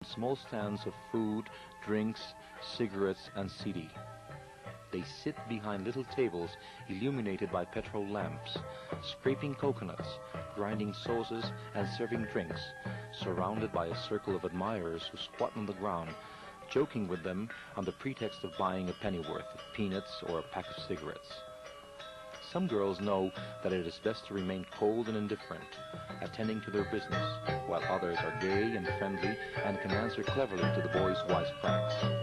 small stands of food, drinks, cigarettes, and sidi. They sit behind little tables illuminated by petrol lamps, scraping coconuts, grinding sauces, and serving drinks, surrounded by a circle of admirers who squat on the ground, joking with them on the pretext of buying a pennyworth of peanuts or a pack of cigarettes. Some girls know that it is best to remain cold and indifferent, attending to their business, while others are gay and friendly and can answer cleverly to the boys' wisecracks.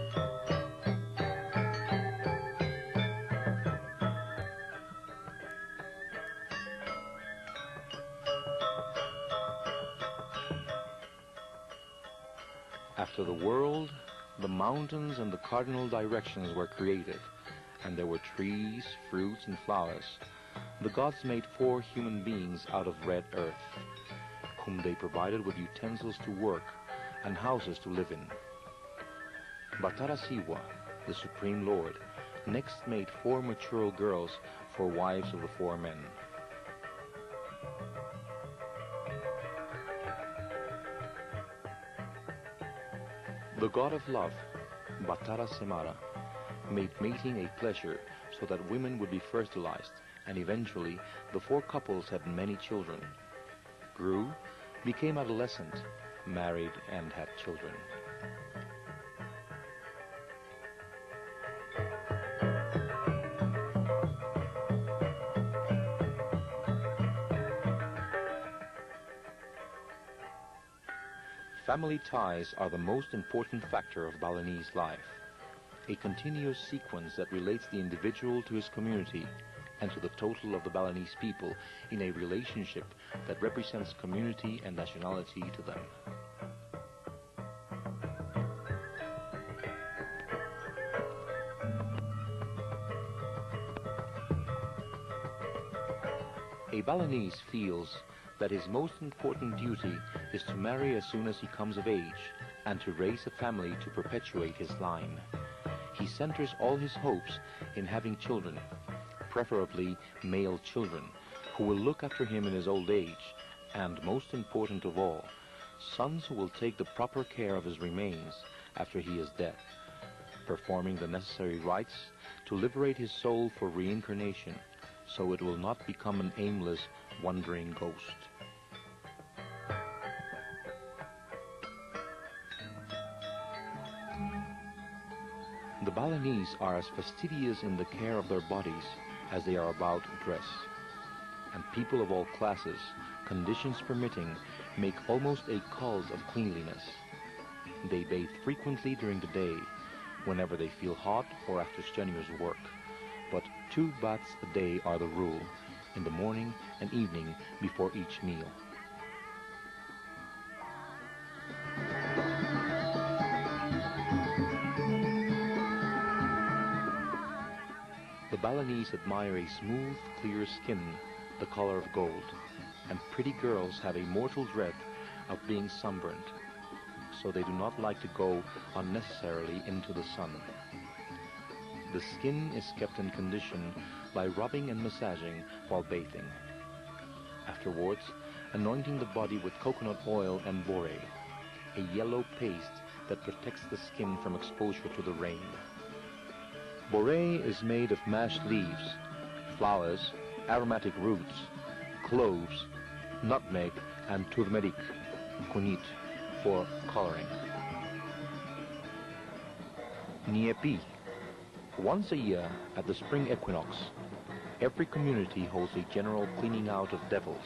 After the world, the mountains and the cardinal directions were created, and there were trees, fruits, and flowers. The gods made 4 human beings out of red earth, whom they provided with utensils to work and houses to live in. Batara Siwa, the Supreme Lord, next made 4 mature girls for wives of the 4 men. The god of love, Batara Semara, made mating a pleasure so that women would be fertilized, and eventually the 4 couples had many children, grew, became adolescent, married, and had children. Family ties are the most important factor of Balinese life, a continuous sequence that relates the individual to his community and to the total of the Balinese people in a relationship that represents community and nationality to them. A Balinese feels that his most important duty is to marry as soon as he comes of age and to raise a family to perpetuate his line. He centers all his hopes in having children, preferably male children, who will look after him in his old age, and most important of all, sons who will take the proper care of his remains after he is dead, performing the necessary rites to liberate his soul for reincarnation, so it will not become an aimless, wandering ghost. The Balinese are as fastidious in the care of their bodies as they are about dress, and people of all classes, conditions permitting, make almost a cult of cleanliness. They bathe frequently during the day, whenever they feel hot or after strenuous work, but 2 baths a day are the rule, in the morning and evening before each meal. The Balinese admire a smooth, clear skin, the color of gold, and pretty girls have a mortal dread of being sunburnt, so they do not like to go unnecessarily into the sun. The skin is kept in condition by rubbing and massaging while bathing. Afterwards, anointing the body with coconut oil and bore, a yellow paste that protects the skin from exposure to the rain. Bore is made of mashed leaves, flowers, aromatic roots, cloves, nutmeg, and turmeric, kunit, for coloring. Niepi. Once a year, at the spring equinox, every community holds a general cleaning out of devils,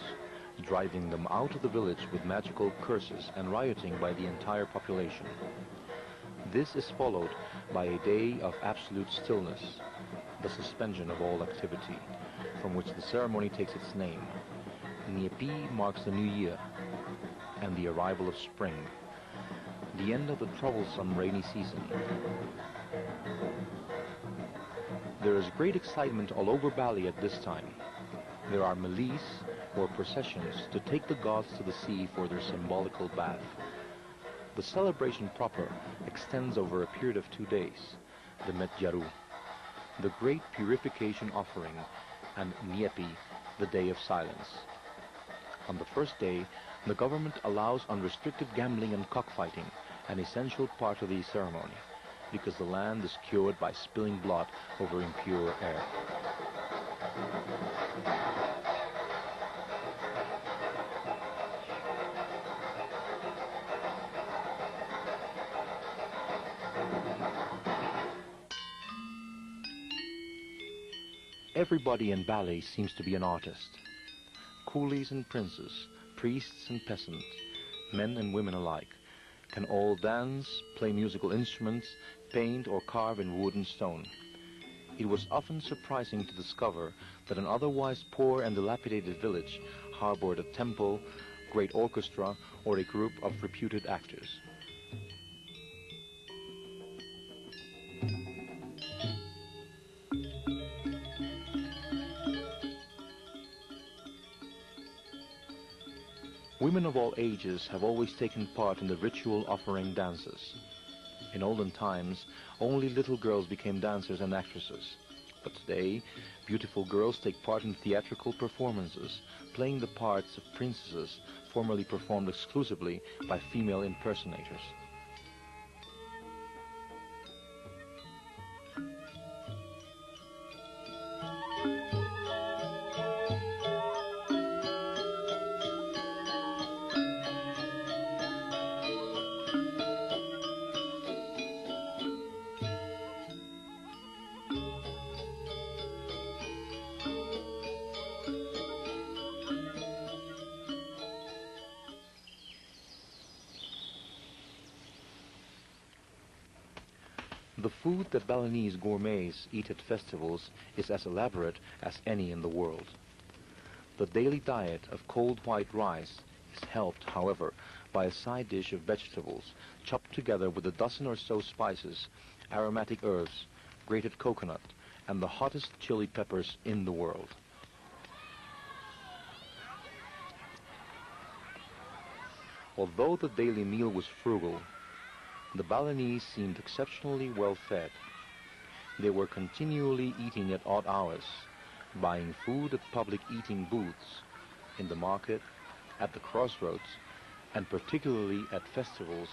driving them out of the village with magical curses and rioting by the entire population. This is followed by a day of absolute stillness, the suspension of all activity, from which the ceremony takes its name. Niepi marks the new year and the arrival of spring, the end of the troublesome rainy season. There is great excitement all over Bali at this time. There are melis, or processions, to take the gods to the sea for their symbolical bath. The celebration proper extends over a period of 2 days, the Metjaru, the great purification offering, and Niepi, the day of silence. On the first day, the government allows unrestricted gambling and cockfighting, an essential part of the ceremony, because the land is cured by spilling blood over impure air. Everybody in Bali seems to be an artist. Coolies and princes, priests and peasants, men and women alike, can all dance, play musical instruments, paint or carve in wood and stone. It was often surprising to discover that an otherwise poor and dilapidated village harbored a temple, great orchestra, or a group of reputed actors. Women of all ages have always taken part in the ritual offering dances. In olden times, only little girls became dancers and actresses. But today, beautiful girls take part in theatrical performances, playing the parts of princesses formerly performed exclusively by female impersonators. The food that Balinese gourmets eat at festivals is as elaborate as any in the world. The daily diet of cold white rice is helped, however, by a side dish of vegetables chopped together with a dozen or so spices, aromatic herbs, grated coconut, and the hottest chili peppers in the world. Although the daily meal was frugal, the Balinese seemed exceptionally well fed. They were continually eating at odd hours, buying food at public eating booths, in the market, at the crossroads, and particularly at festivals.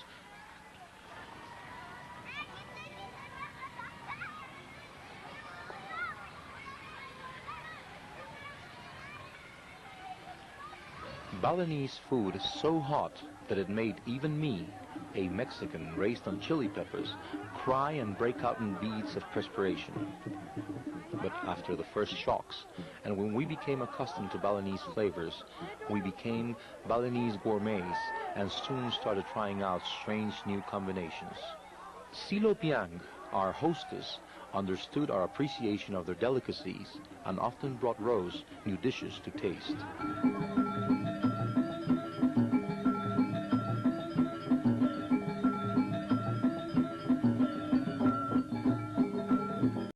Balinese food is so hot that it made even me, a Mexican raised on chili peppers, cry and break out in beads of perspiration. But after the first shocks, and when we became accustomed to Balinese flavors, we became Balinese gourmets and soon started trying out strange new combinations. Silo Piang, our hostess, understood our appreciation of their delicacies and often brought Rose new dishes to taste.